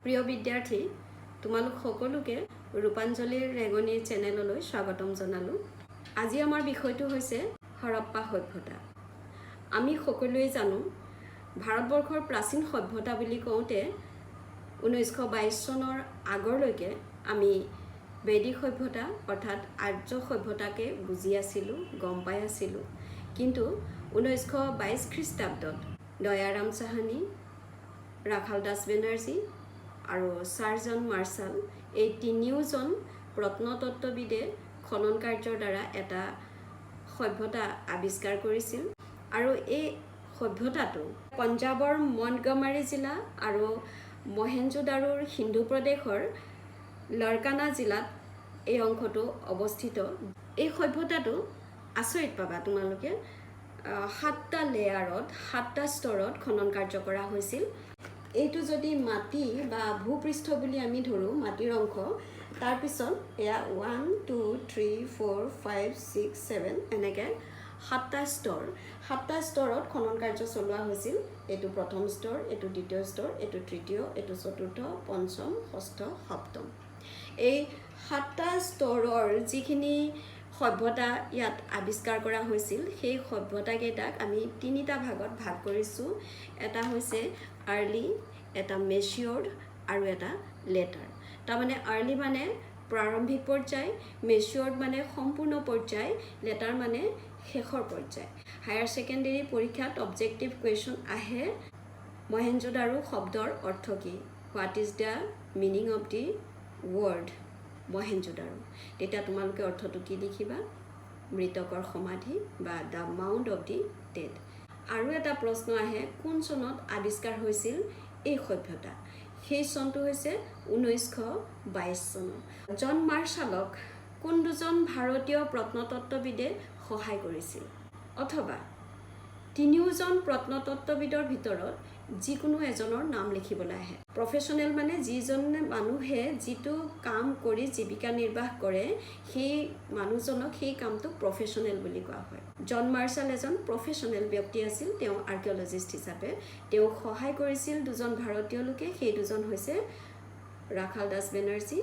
প্ৰিয় বিদ্যাৰ্থী, তোমালোক সকলোকে ৰূপাঞ্জলিৰ ৰেঙনি চেনেললৈ স্বাগতম জনালোঁ। আজি আমাৰ বিষয়টো হৈছে হৰপ্পা সভ্যতা। আমি সকলোৱে জানো ভাৰতবৰ্ষৰ প্ৰাচীন সভ্যতা বুলি কওঁতে 1922 চনৰ আগৰলৈকে আমি বৈদিক সভ্যতা অৰ্থাৎ আৰ্য সভ্যতাকে বুজি আছিলোঁ, গম পাই আছিলোঁ। কিন্তু 1922 খ্ৰীষ্টাব্দত দয়াৰাম চাহানী, ৰাখাল দাস বেনাৰ্জী আৰু ছাৰ জন মাৰ্শ্বাল এই তিনিওজন প্ৰত্নতত্ত্ববিদে খনন কাৰ্যৰ দ্বাৰা এটা সভ্যতা আৱিষ্কাৰ কৰিছিল। আৰু এই সভ্যতাটো পঞ্জাৱৰ মণ্টগমাৰী জিলা আৰু মহেঞ্জোদাৰোৰ সিন্ধু প্ৰদেশৰ লৰকানা জিলাত এই অংশটো অৱস্থিত। এই সভ্যতাটো আচৰিত পাবা তোমালোকে, 7টা লেয়াৰত 7টা স্তৰত খনন কাৰ্য কৰা হৈছিল। এইটো যদি মাটি বা ভূপৃষ্ঠ বুলি আমি ধৰোঁ, মাটিৰ অংশ, তাৰপিছত এয়া 1 2 3 4 5 6 7 এনেকৈ 7টা স্তৰ, 7টা স্তৰত খনন কাৰ্য চলোৱা হৈছিল। এইটো প্ৰথম স্তৰ, এইটো দ্বিতীয় স্তৰ, এইটো তৃতীয়, এইটো চতুৰ্থ, পঞ্চম, ষষ্ঠ, সপ্তম। এই 7টা স্তৰৰ যিখিনি সভ্যতা ইয়াত আৱিষ্কাৰ কৰা হৈছিল, সেই সভ্যতাকেইটাক আমি 3টা ভাগত ভাগ কৰিছোঁ। এটা হৈছে আৰ্লি, এটা মেচিয়ৰ্ড আৰু এটা লেটাৰ। তাৰমানে আৰ্লি মানে প্ৰাৰম্ভিক পৰ্যায়, মেচিয়ৰ্ড মানে সম্পূৰ্ণ পৰ্যায়, লেটাৰ মানে শেষৰ পৰ্যায়। হায়াৰ ছেকেণ্ডেৰী পৰীক্ষাত অবজেক্টিভ কুৱেশ্যন আহে, মহেঞ্জোদাৰো শব্দৰ অৰ্থ কি? What is the meaning of the word Mohenjodaro? তেতিয়া তোমালোকে অৰ্থটো কি লিখিবা? মৃতকৰ সমাধি বা the mount of the dead. আৰু এটা প্ৰশ্ন আহে, কোন চনত আৱিষ্কাৰ হৈছিল এই সভ্যতা? সেই চনটো হৈছে 1922 চনত। জন মাৰ্শ্বালক কোন দুজন ভাৰতীয় প্ৰত্নতত্ত্ববিদে সহায় কৰিছিল? অথবা তিনিওজন প্ৰত্নতত্ত্ববিদৰ ভিতৰত যিকোনো এজনৰ নাম লিখিবলৈ আহে। প্ৰফেশ্যনেল মানে যিজন মানুহে যিটো কাম কৰি জীৱিকা নিৰ্বাহ কৰে, সেই মানুহজনক সেই কামটোক প্ৰফেশ্যনেল বুলি কোৱা হয়। জন মাৰ্শ্বাল এজন প্ৰফেশ্যনেল ব্যক্তি আছিল, তেওঁ আৰ্কিঅলজিষ্ট হিচাপে। তেওঁক সহায় কৰিছিল দুজন ভাৰতীয় লোকে, সেই দুজন হৈছে ৰাখাল দাস বেনাৰ্জী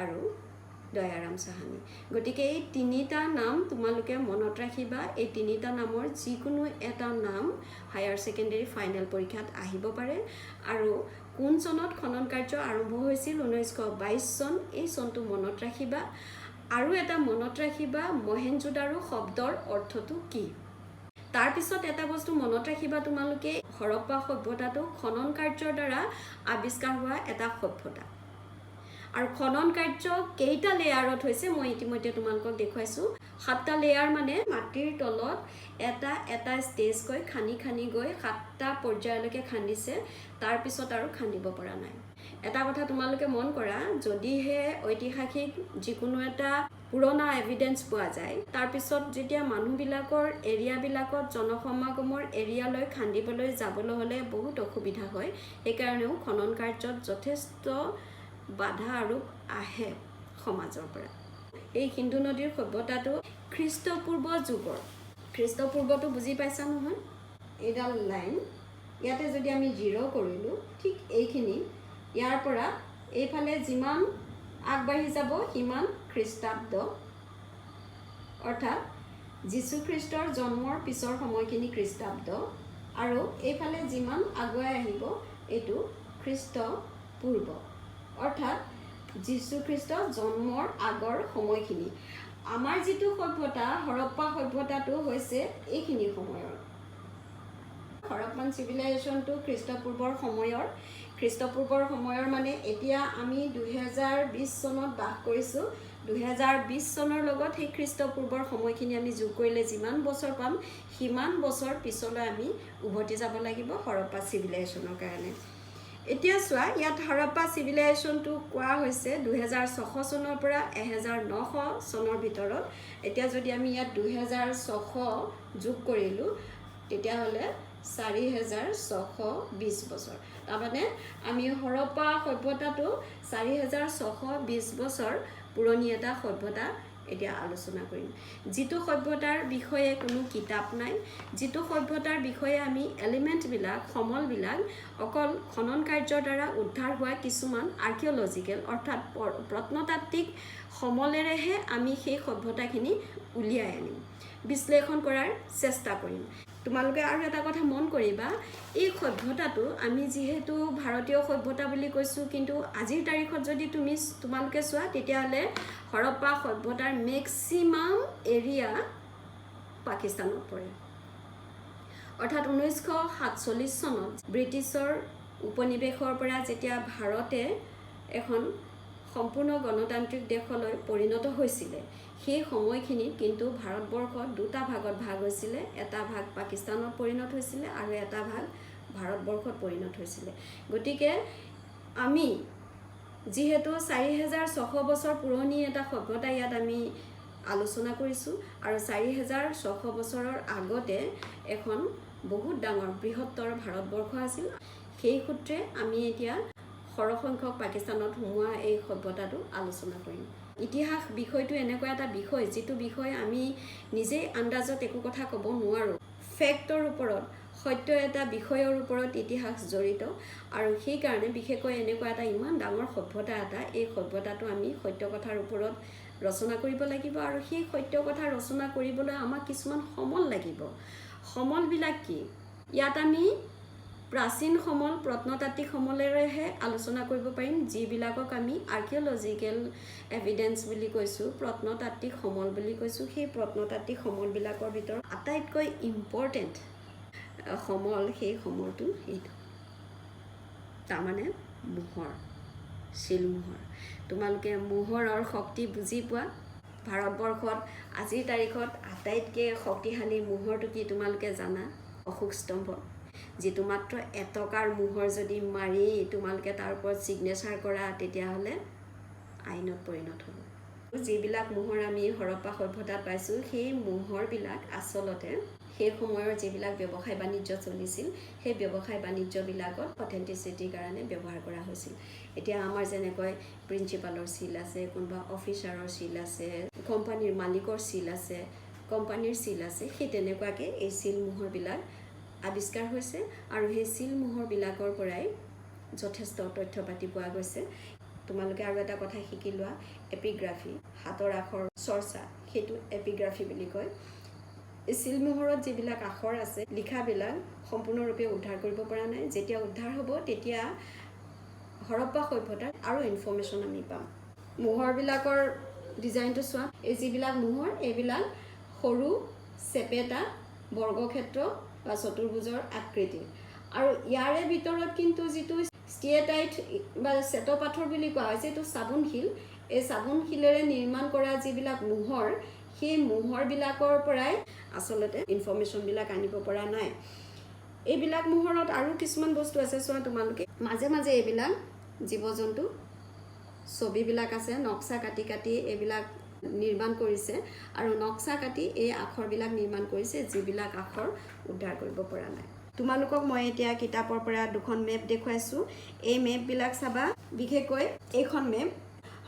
আৰু দয়াৰাম চাহানী। গতিকে এই 3টা নাম তোমালোকে মনত ৰাখিবা। এই 3টা নামৰ যিকোনো এটা নাম হায়াৰ ছেকেণ্ডেৰী ফাইনেল পৰীক্ষাত আহিব পাৰে। আৰু কোন চনত খনন কাৰ্য আৰম্ভ হৈছিল? 1922 চন। এই চনটো মনত ৰাখিবা। আৰু এটা মনত ৰাখিবা, মহেঞ্জোদাৰো শব্দৰ অৰ্থটো কি? তাৰপিছত এটা বস্তু মনত ৰাখিবা তোমালোকে, হৰপ্পা সভ্যতাটো খনন কাৰ্যৰ দ্বাৰা আৱিষ্কাৰ হোৱা এটা সভ্যতা। আৰু খনন কাৰ্য কেইটা লেয়াৰত হৈছে মই ইতিমধ্যে তোমালোকক দেখুৱাইছোঁ। 7টা লেয়াৰ মানে মাটিৰ তলত এটা এটা ষ্টেজকৈ খান্দি গৈ 7টা পৰ্যায়লৈকে খান্দিছে, তাৰপিছত আৰু খান্দিব পৰা নাই। এটা কথা তোমালোকে মন কৰা, যদিহে ঐতিহাসিক যিকোনো এটা পুৰণা এভিডেঞ্চ পোৱা যায়, তাৰপিছত যেতিয়া মানুহবিলাকৰ এৰিয়াবিলাকত জনসমাগমৰ এৰিয়ালৈ খান্দিবলৈ যাবলৈ হ'লে বহুত অসুবিধা হয়। সেইকাৰণেও খনন কাৰ্যত যথেষ্ট বাধা আৰু আহে সমাজৰ পৰা। এই সিন্ধু নদীৰ সভ্যতাটো খ্ৰীষ্টপূৰ্ব যুগৰ, খ্ৰীষ্টপূৰ্বটো বুজি পাইছা নহয়? এইডাল লাইন ইয়াতে যদি আমি 0 কৰিলোঁ, ঠিক এইখিনি ইয়াৰ পৰা এইফালে যিমান আগবাঢ়ি যাব সিমান খ্ৰীষ্টাব্দ, অৰ্থাৎ যীশুখ্ৰীষ্টৰ জন্মৰ পিছৰ সময়খিনি খ্ৰীষ্টাব্দ, আৰু এইফালে যিমান আগুৱাই আহিব এইটো খ্ৰীষ্টপূৰ্ব, অৰ্থাৎ যীশুখ্ৰীষ্ট জন্মৰ আগৰ সময়খিনি। আমাৰ যিটো সভ্যতা, হৰপ্পা সভ্যতাটো হৈছে এইখিনি সময়ৰ। হৰপ্পান চিভিলাইজেশ্যনটো খ্ৰীষ্টপূৰ্বৰ সময়ৰ। খ্ৰীষ্টপূৰ্বৰ সময়ৰ মানে এতিয়া আমি 2020 চনত বাস কৰিছোঁ। 2020 চনৰ লগত সেই খ্ৰীষ্টপূৰ্বৰ সময়খিনি আমি যোগ কৰিলে যিমান বছৰ পাম, সিমান বছৰ পিছলৈ আমি উভতি যাব লাগিব হৰপ্পা চিভিলাইজেশ্যনৰ কাৰণে। এতিয়া চোৱা, ইয়াত হৰপ্পা চিভিলাইজেশ্যনটো কোৱা হৈছে 2600 চনৰ পৰা 1900 চনৰ ভিতৰত। এতিয়া যদি আমি ইয়াত 2600 যোগ কৰিলোঁ, তেতিয়াহ'লে 4620 বছৰ। তাৰমানে আমি হৰপ্পা সভ্যতাটো 4620 বছৰ পুৰণি এটা সভ্যতা এতিয়া আলোচনা কৰিম। যিটো সভ্যতাৰ বিষয়ে কোনো কিতাপ নাই, যিটো সভ্যতাৰ বিষয়ে আমি এলিমেণ্টবিলাক সমলবিলাক অকল খনন কাৰ্যৰ দ্বাৰা উদ্ধাৰ হোৱা কিছুমান আৰ্কিঅলজিকেল অৰ্থাৎ প্ৰত্নতাত্ত্বিক সমলেৰেহে আমি সেই সভ্যতাখিনি উলিয়াই আনিম, বিশ্লেষণ কৰাৰ চেষ্টা কৰিম। তোমালোকে আৰু এটা কথা মন কৰিবা, এই সভ্যতাটো আমি যিহেতু ভাৰতীয় সভ্যতা বুলি কৈছোঁ, কিন্তু আজিৰ তাৰিখত যদি তোমালোকে চোৱা তেতিয়াহ'লে হৰপ্পা সভ্যতাৰ মেক্সিমাম এৰিয়া পাকিস্তানত পৰে। অৰ্থাৎ 1947 চনত ব্ৰিটিছৰ উপনিৱেশৰ পৰা যেতিয়া ভাৰতে এখন সম্পূৰ্ণ গণতান্ত্ৰিক দেশলৈ পৰিণত হৈছিলে, সেই সময়খিনিত কিন্তু ভাৰতবৰ্ষত দুটা ভাগত ভাগ হৈছিলে। এটা ভাগ পাকিস্তানত পৰিণত হৈছিলে আৰু এটা ভাগ ভাৰতবৰ্ষত পৰিণত হৈছিলে। গতিকে আমি যিহেতু 4600 বছৰ পুৰণি এটা সভ্যতা ইয়াত আমি আলোচনা কৰিছোঁ, আৰু 4600 বছৰৰ আগতে এখন বহুত ডাঙৰ বৃহত্তৰ ভাৰতবৰ্ষ আছিল। সেই সূত্ৰে আমি এতিয়া সৰহসংখ্যক পাকিস্তানত সোমোৱা এই সভ্যতাটো আলোচনা কৰিম। ইতিহাস বিষয়টো এনেকুৱা এটা বিষয় যিটো বিষয় আমি নিজেই আন্দাজত একো কথা ক'ব নোৱাৰোঁ। ফেক্টৰ ওপৰত, সত্য এটা বিষয়ৰ ওপৰত ইতিহাস জড়িত, আৰু সেইকাৰণে বিশেষকৈ এনেকুৱা এটা ইমান ডাঙৰ সভ্যতা এটা, এই সভ্যতাটো আমি সত্য কথাৰ ওপৰত ৰচনা কৰিব লাগিব, আৰু সেই সত্য কথা ৰচনা কৰিবলৈ আমাক কিছুমান সমল লাগিব। সমলবিলাক কি? ইয়াত আমি প্ৰাচীন সমল, প্ৰত্নতাত্ত্বিক সমলেৰেহে আলোচনা কৰিব পাৰিম, যিবিলাকক আমি আৰ্কিঅলজিকেল এভিডেন্স বুলি কৈছোঁ, প্ৰত্নতাত্ত্বিক সমল বুলি কৈছোঁ। সেই প্ৰত্নতাত্ত্বিক সমলবিলাকৰ ভিতৰত আটাইতকৈ ইম্পৰ্টেণ্ট সমল, সেই সমলটো এইটো, তাৰমানে মোহৰ, চিলমোহৰ। তোমালোকে মোহৰৰ শক্তি বুজি পোৱা? ভাৰতবৰ্ষত আজিৰ তাৰিখত আটাইতকৈ শক্তিশালী মোহৰটো কি তোমালোকে জানা? অশোক স্তম্ভ, যিটো মাত্ৰ এটকাৰ মোহৰ যদি মাৰি তোমালোকে তাৰ ওপৰত ছিগনেচাৰ কৰা তেতিয়াহ'লে আইনত পৰিণত হ'ব। যিবিলাক মোহৰ আমি হৰপ্পা সভ্যতাত পাইছোঁ, সেই মোহৰবিলাক আচলতে সেই সময়ৰ যিবিলাক ব্যৱসায় বাণিজ্য চলিছিল, সেই ব্যৱসায় বাণিজ্যবিলাকত অথেণ্টিচিটিৰ কাৰণে ব্যৱহাৰ কৰা হৈছিল। এতিয়া আমাৰ যেনেকৈ প্ৰিন্সিপালৰ চিল আছে, কোনোবা অফিচাৰৰ চিল আছে, কোম্পানীৰ মালিকৰ চিল আছে, কোম্পানীৰ চিল আছে, সেই তেনেকুৱাকৈ এই চিল মোহৰবিলাক আৱিষ্কাৰ হৈছে, আৰু সেই চিল মোহৰবিলাকৰ পৰাই যথেষ্ট তথ্য পাতি পোৱা গৈছে। তোমালোকে আৰু এটা কথা শিকি লোৱা, এপিগ্ৰাফি, হাতৰ আখৰ চৰ্চা, সেইটো এপিগ্ৰাফি বুলি কয়। এই চিলমোহৰত যিবিলাক আখৰ আছে, লিখাবিলাক সম্পূৰ্ণৰূপে উদ্ধাৰ কৰিব পৰা নাই। যেতিয়া উদ্ধাৰ হ'ব তেতিয়া হৰপ্পা সভ্যতাৰ আৰু ইনফৰ্মেশ্যন আমি পাম। মোহৰবিলাকৰ ডিজাইনটো চোৱা, এই যিবিলাক মোহৰ, এইবিলাক সৰু চেপেটা বৰ্গক্ষেত্ৰ বা চতুৰ্ভুজৰ আকৃতিৰ, আৰু ইয়াৰে ভিতৰত কিন্তু যিটো ষ্টিয়েটাইট বা শ্বেতপাথৰ বুলি কোৱা হৈছে, এইটো চাবোন শিল। এই চাবোন শিলেৰে নিৰ্মাণ কৰা যিবিলাক মোহৰ, সেই মোহৰবিলাকৰ পৰাই আচলতে ইনফৰ্মেশ্যনবিলাক আনিব পৰা নাই। এইবিলাক মোহৰত আৰু কিছুমান বস্তু আছে, চোৱা তোমালোকে, মাজে মাজে এইবিলাক জীৱ জন্তু ছবিবিলাক আছে, নক্সা কাটি কাটি এইবিলাক নিৰ্মাণ কৰিছে, আৰু নক্সা কাটি এই আখৰবিলাক নিৰ্মাণ কৰিছে, যিবিলাক আখৰ উদ্ধাৰ কৰিব পৰা নাই। তোমালোকক মই এতিয়া কিতাপৰ পৰা দুখন মেপ দেখুৱাইছোঁ। এই মেপবিলাক চাবা, বিশেষকৈ এইখন মেপ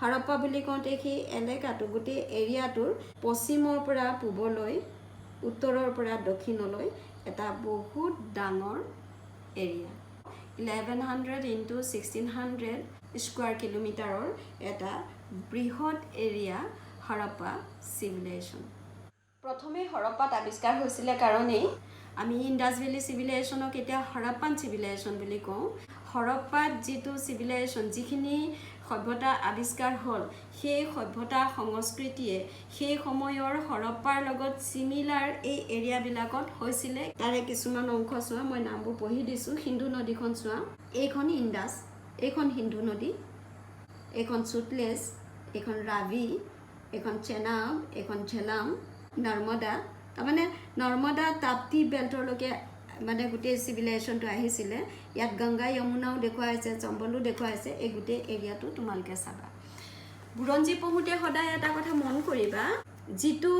হৰপ্পা বুলি কওঁতে সেই এলেকাটো, গোটেই এৰিয়াটোৰ পশ্চিমৰ পৰা পূবলৈ, উত্তৰৰ পৰা দক্ষিণলৈ এটা বহুত ডাঙৰ এৰিয়া, 1100 × 1600 স্কুৱাৰ কিলোমিটাৰৰ এটা বৃহৎ এৰিয়া হৰপ্পা চিভিলাইজেশ্যন। প্ৰথমে হৰপ্পাত আৱিষ্কাৰ হৈছিলে কাৰণেই আমি ইণ্ডাছ ভেলী চিভিলাইজেশ্যনক এতিয়া হৰপ্পান চিভিলাইজেশ্যন বুলি কওঁ। হৰপ্পাত যিটো চিভিলাইজেশ্যন, যিখিনি সভ্যতা আৱিষ্কাৰ হ'ল, সেই সভ্যতা সংস্কৃতিয়ে সেই সময়ৰ হৰপ্পাৰ লগত চিমিলাৰ এই এৰিয়াবিলাকত হৈছিলে। তাৰে কিছুমান অংশ চোৱা, মই নামবোৰ পঢ়ি দিছোঁ। সিন্ধু নদীখন চোৱা, এইখন ইণ্ডাছ, এইখন সিন্ধু নদী, এইখন সুতলেজ, এইখন ৰাভি, এইখন চেনাব, এইখন ঝেলাম, নৰ্মদা। তাৰমানে নৰ্মদা তাপ্তি বেল্টৰলৈকে মানে গোটেই চিভিলাইজেশ্যনটো আহিছিলে। ইয়াত গংগা যমুনাও দেখুওৱা হৈছে, চম্বলো দেখুওৱা হৈছে। এই গোটেই এৰিয়াটো তোমালোকে চাবা। বুৰঞ্জী পঢ়োঁতে সদায় এটা কথা মন কৰিবা, যিটো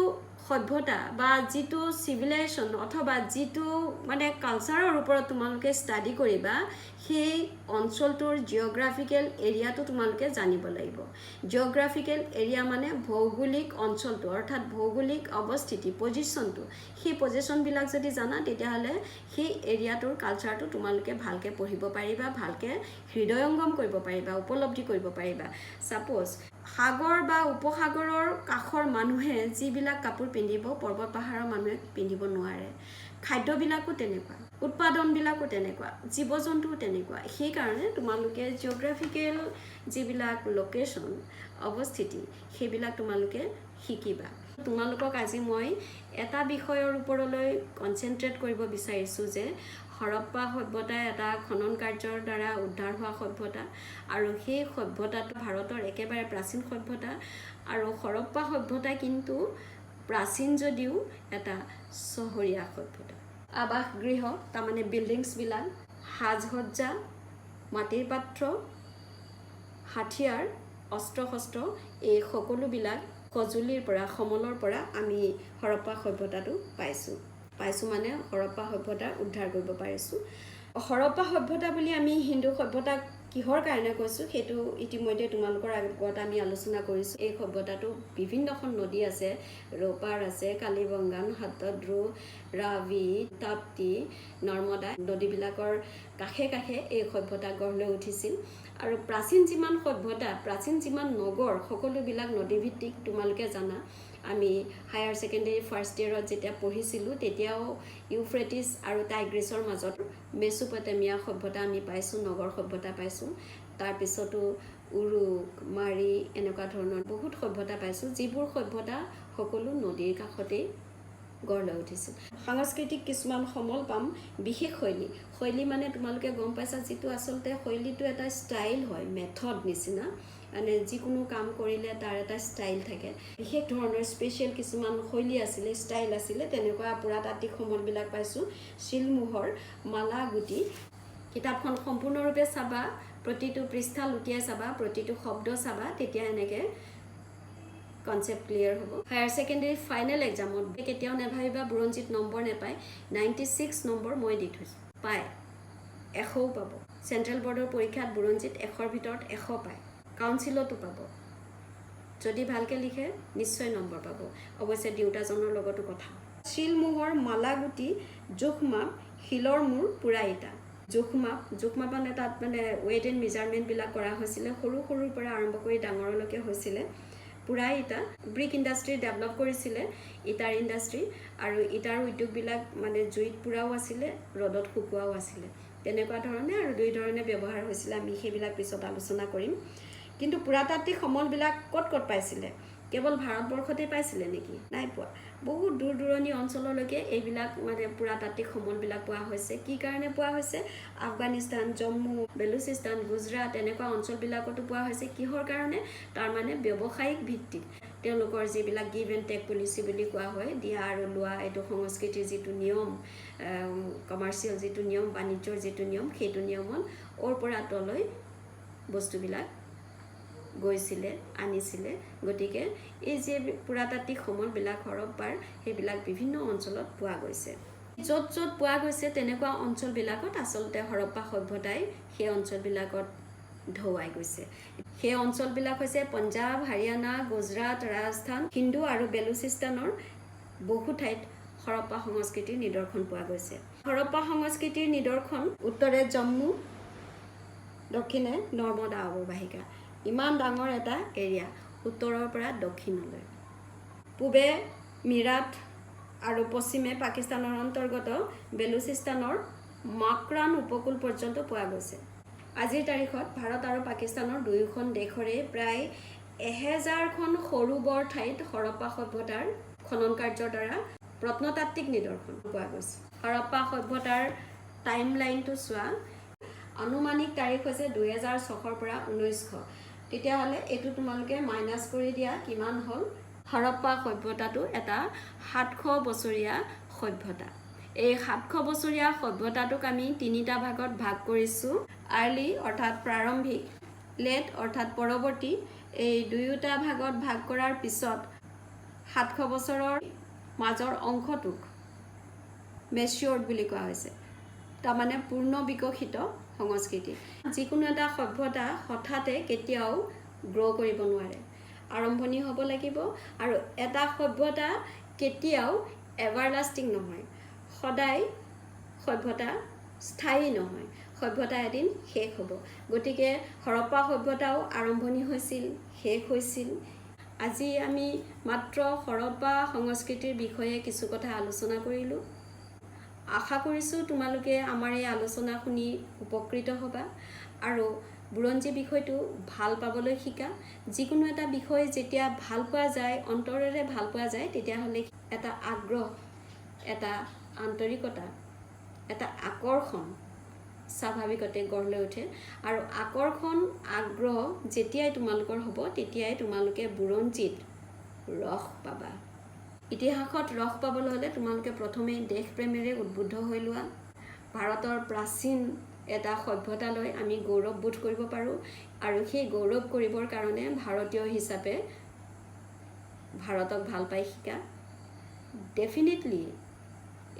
সভ্যতা বা যিটো চিভিলাইজেশ্যন অথবা যিটো মানে কালচাৰৰ ওপৰত তোমালোকে ষ্টাডি কৰিবা সেই অঞ্চলটোৰ জিঅ'গ্ৰাফিকেল এৰিয়াটো তোমালোকে জানিব লাগিব জিঅ'গ্ৰাফিকেল এৰিয়া মানে ভৌগোলিক অঞ্চলটো অৰ্থাৎ ভৌগোলিক অৱস্থিতি পজিশ্যনটো সেই পজিশ্যনবিলাক যদি জানা তেতিয়াহ'লে সেই এৰিয়াটোৰ কালচাৰটো তোমালোকে ভালকৈ পঢ়িব পাৰিবা ভালকৈ হৃদয়ংগম কৰিব পাৰিবা উপলব্ধি কৰিব পাৰিবা ছাপ'জ সাগৰ বা উপসাগৰৰ কাষৰ মানুহে যিবিলাক কাপোৰ পিন্ধিব পৰ্বত পাহাৰৰ মানুহে পিন্ধিব নোৱাৰে খাদ্যবিলাকো তেনেকুৱা উৎপাদনবিলাকো তেনেকুৱা জীৱ জন্তুও তেনেকুৱা সেইকাৰণে তোমালোকে জিঅ'গ্ৰাফিকেল যিবিলাক লোকেশ্যন অৱস্থিতি সেইবিলাক তোমালোকে শিকিবা তোমালোকক আজি মই এটা বিষয়ৰ ওপৰলৈ কনচেনট্ৰেট কৰিব বিচাৰিছোঁ যে হৰপ্পা সভ্যতা এটা খনন কাৰ্যৰ দ্বাৰা উদ্ধাৰ হোৱা সভ্যতা আৰু সেই সভ্যতাটো ভাৰতৰ একেবাৰে প্ৰাচীন সভ্যতা আৰু হৰপ্পা সভ্যতা কিন্তু প্ৰাচীন যদিও এটা চহৰীয়া সভ্যতা আৱাসগৃহ তাৰমানে বিল্ডিংছবিলাক সাজসজ্জা মাটিৰ পাত্ৰ হাথিয়াৰ অস্ত্ৰ শস্ত্ৰ এই সকলোবিলাক সঁজুলিৰ পৰা সমলৰ পৰা আমি হৰপ্পা সভ্যতাটো পাইছোঁ মানে হৰপ্পা সভ্যতা উদ্ধাৰ কৰিব পাৰিছোঁ হৰপ্পা সভ্যতা বুলি আমি হিন্দু সভ্যতাক কিহৰ কাৰণে কৈছোঁ সেইটো ইতিমধ্যে তোমালোকৰ আগত আমি আলোচনা কৰিছোঁ এই সভ্যতাটো বিভিন্নখন নদী আছে ৰৌপাৰ আছে কালিবংগান হাতদ্ৰু ৰাভি তাপ্তি নৰ্মদা নদীবিলাকৰ কাষে কাষে এই সভ্যতা গঢ় লৈ উঠিছিল আৰু প্ৰাচীন যিমান সভ্যতা প্ৰাচীন যিমান নগৰ সকলোবিলাক নদীভিত্তিক তোমালোকে জানা আমি হায়াৰ ছেকেণ্ডেৰী ফাৰ্ষ্ট ইয়েৰত যেতিয়া পঢ়িছিলোঁ তেতিয়াও ইউফ্ৰেটিছ আৰু টাইগ্ৰিছৰ মাজত মেছোপটেমিয়া সভ্যতা আমি পাইছোঁ নগৰ সভ্যতা পাইছোঁ তাৰপিছতো উৰুক মাৰি এনেকুৱা ধৰণৰ বহুত সভ্যতা পাইছোঁ যিবোৰ সভ্যতা সকলো নদীৰ কাষতেই গঢ় লৈ উঠিছিল সাংস্কৃতিক কিছুমান সমল পাম বিশেষ শৈলী মানে তোমালোকে গম পাইছা যিটো আচলতে শৈলীটো এটা ষ্টাইল হয় মেথড নিচিনা মানে যিকোনো কাম কৰিলে তাৰ এটা ষ্টাইল থাকে বিশেষ ধৰণৰ স্পেচিয়েল কিছুমান শৈলী আছিলে ষ্টাইল আছিলে তেনেকুৱা পুৰাতাত্ত্বিক সমলবিলাক পাইছোঁ শিলমোহৰ মালাগুটি কিতাপখন সম্পূৰ্ণৰূপে চাবা প্ৰতিটো পৃষ্ঠা লুটিয়াই চাবা প্ৰতিটো শব্দ চাবা তেতিয়া এনেকৈ কনচেপ্ট ক্লিয়াৰ হ'ব হায়াৰ ছেকেণ্ডেৰী ফাইনেল এক্সামত কেতিয়াও নেভাবিবা বুৰঞ্জীত নম্বৰ নেপায় 96 নম্বৰ মই দি থৈছোঁ পায় 100ও পাব চেণ্ট্ৰেল বৰ্ডৰ পৰীক্ষাত বুৰঞ্জীত 100ৰ ভিতৰত 100 পায় কাউন্সিলতো পাব যদি ভালকৈ লিখে নিশ্চয় নম্বৰ পাব অৱশ্যে দেউতাজনৰ লগতো কথা শিলমোহৰ মালাগুটি জোখমাপ শিলৰ মূৰ পুৰা ইটা জোখমাপ মানে তাত মানে ৱেইট এণ্ড মেজাৰমেণ্টবিলাক কৰা হৈছিলে সৰুৰ পৰা আৰম্ভ কৰি ডাঙৰলৈকে হৈছিলে পুৰা ইটা ব্ৰিক ইণ্ডাষ্ট্ৰী ডেভেলপ কৰিছিলে ইটাৰ ইণ্ডাষ্ট্ৰী আৰু ইটাৰ উদ্যোগবিলাক মানে জুইত পুৰাও আছিলে ৰ'দত শুকুৱাও আছিলে তেনেকুৱা ধৰণে আৰু দুই ধৰণে ব্যৱহাৰ হৈছিলে আমি সেইবিলাক পিছত আলোচনা কৰিম কিন্তু পুৰাতাত্ত্বিক সমলবিলাক ক'ত পাইছিলে কেৱল ভাৰতবৰ্ষতে পাইছিলে নেকি নাই পোৱা বহুত দূৰ দূৰণি অঞ্চললৈকে এইবিলাক মানে পুৰাতাত্ত্বিক সমলবিলাক পোৱা হৈছে কি কাৰণে পোৱা হৈছে আফগানিস্তান জম্মু বেলুচিস্তান গুজৰাট এনেকুৱা অঞ্চলবিলাকতো পোৱা হৈছে কিহৰ কাৰণে তাৰ মানে ব্যৱসায়িক ভিত্তিত তেওঁলোকৰ যিবিলাক গিভ এণ্ড টেক পলিচি বুলি কোৱা হয় দিয়া আৰু লোৱা এইটো সংস্কৃতিৰ যিটো নিয়ম কমাৰ্চিয়েল যিটো নিয়ম বাণিজ্যৰ যিটো নিয়ম সেইটো নিয়মত ওৰ পৰা তলৈ বস্তুবিলাক গৈছিলে আনিছিলে গতিকে এই যে পুৰাতাত্ত্বিক সমলবিলাক হৰপ্পাৰ সেইবিলাক বিভিন্ন অঞ্চলত পোৱা গৈছে য'ত পোৱা গৈছে তেনেকুৱা অঞ্চলবিলাকত আচলতে হৰপ্পা সভ্যতাই সেই অঞ্চলবিলাকত ঢৌৱাই গৈছে সেই অঞ্চলবিলাক হৈছে পঞ্জাৱ হাৰিয়ানা গুজৰাট ৰাজস্থান হিন্দু আৰু বেলুচিস্তানৰ বহু ঠাইত হৰপ্পা সংস্কৃতিৰ নিদৰ্শন পোৱা গৈছে হৰপ্পা সংস্কৃতিৰ নিদৰ্শন উত্তৰে জম্মু দক্ষিণে নৰ্মদা অৱবাহিকা ইমান ডাঙৰ এটা এৰিয়া উত্তৰৰ পৰা দক্ষিণলৈ পূবে মিৰাট আৰু পশ্চিমে পাকিস্তানৰ অন্তৰ্গত বেলুচিস্তানৰ মাকৰান উপকূল পৰ্যন্ত পোৱা গৈছে আজিৰ তাৰিখত ভাৰত আৰু পাকিস্তানৰ দুয়োখন দেশৰে প্ৰায় 1000খন সৰু বৰ ঠাইত হৰপ্পা সভ্যতাৰ খনন কাৰ্যৰ দ্বাৰা প্ৰত্নতাত্ত্বিক নিদৰ্শন পোৱা গৈছে হৰপ্পা সভ্যতাৰ টাইম লাইনটো চোৱা আনুমানিক তাৰিখ হৈছে 2006ৰ পৰা 1900 তেতিয়াহ'লে এইটো তোমালোকে মাইনাছ কৰি দিয়া কিমান হ'ল হৰপ্পা সভ্যতাটো এটা 700 বছৰীয়া সভ্যতা এই 700 বছৰীয়া সভ্যতাটোক আমি তিনিটা ভাগত ভাগ কৰিছোঁ আৰ্লি অৰ্থাৎ প্ৰাৰম্ভিক লেট অৰ্থাৎ পৰৱৰ্তী এই দুয়োটা ভাগত ভাগ কৰাৰ পিছত 700 বছৰৰ মাজৰ অংশটোক মেচিয়ৰ্ড বুলি কোৱা হৈছে, তাৰমানে পূৰ্ণ বিকশিত সংস্কৃতি। যিকোনো এটা সভ্যতা হঠাতে কেতিয়াও গ্ৰ' কৰিব নোৱাৰে, আৰম্ভণি হ'ব লাগিব। আৰু এটা সভ্যতা কেতিয়াও এভাৰলাষ্টিং নহয়, সদায় সভ্যতা স্থায়ী নহয়, সভ্যতা এদিন শেষ হ'ব। গতিকে হৰপ্পা সভ্যতাও আৰম্ভণি হৈছিল, শেষ হৈছিল। আজি আমি মাত্ৰ হৰপ্পা সংস্কৃতিৰ বিষয়ে কিছু কথা আলোচনা কৰিলোঁ। আশা কৰিছোঁ তোমালোকে আমাৰ এই আলোচনা শুনি উপকৃত হ'বা আৰু বুৰঞ্জী বিষয়টো ভাল পাবলৈ শিকা। যিকোনো এটা বিষয় যেতিয়া ভাল পোৱা যায়, অন্তৰেৰে ভাল পোৱা যায়, তেতিয়াহ'লে এটা আগ্ৰহ, এটা আন্তৰিকতা, এটা আকৰ্ষণ স্বাভাৱিকতে গঢ় লৈ উঠে। আৰু আকৰ্ষণ, আগ্ৰহ যেতিয়াই তোমালোকৰ হ'ব, তেতিয়াই তোমালোকে বুৰঞ্জীত ৰস পাবা। ইতিহাসত ৰস পাবলৈ হ'লে তোমালোকে প্ৰথমে দেশপ্ৰেমেৰে উদ্বুদ্ধ হৈ লোৱা। ভাৰতৰ প্ৰাচীন এটা সভ্যতালৈ আমি গৌৰৱবোধ কৰিব পাৰোঁ, আৰু সেই গৌৰৱ কৰিবৰ কাৰণে ভাৰতীয় হিচাপে ভাৰতক ভাল পাই শিকা। ডেফিনেটলি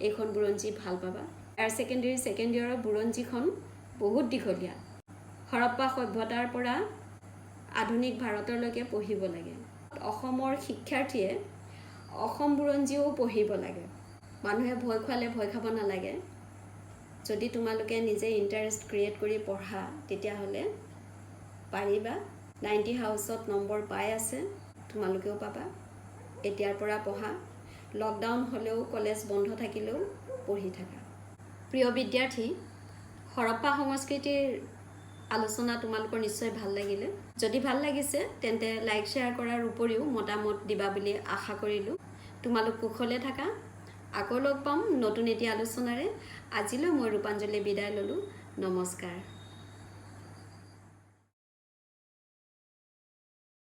এইখন বুৰঞ্জী ভাল পাবা। হায়াৰ ছেকেণ্ডেৰী ছেকেণ্ড ইয়েৰৰ বুৰঞ্জীখন বহুত দীঘলীয়া। হৰপ্পা সভ্যতাৰ পৰা আধুনিক ভাৰতলৈকে পঢ়িব লাগে। অসমৰ শিক্ষাৰ্থীয়ে অসম বুৰঞ্জীও পঢ়িব লাগে। মানুহে ভয় খোৱালে ভয় খাব নালাগে। যদি তোমালোকে নিজে ইণ্টাৰেষ্ট ক্ৰিয়েট কৰি পঢ়া, তেতিয়াহ'লে পাৰিবা। 90 হাউচত নম্বৰ পাই আছে, তোমালোকেও পাবা। এতিয়াৰ পৰা পঢ়া, লকডাউন হ'লেও কলেজ বন্ধ থাকিলেও পঢ়ি থাকা। প্ৰিয় বিদ্যাৰ্থী, হৰপ্পা সংস্কৃতিৰ আলোচনা তোমালোকৰ নিশ্চয় ভাল লাগিলে। যদি ভাল লাগিছে তেন্তে লাইক শ্বেয়াৰ কৰাৰ উপৰিও মতামত দিবা বুলি আশা কৰিলোঁ। তোমালোক কুশলে থাকা। আকৌ লগ পাম নতুন এটি আলোচনাৰে। আজিলৈ মই ৰূপাঞ্জলি বিদায় ল'লোঁ। নমস্কাৰ।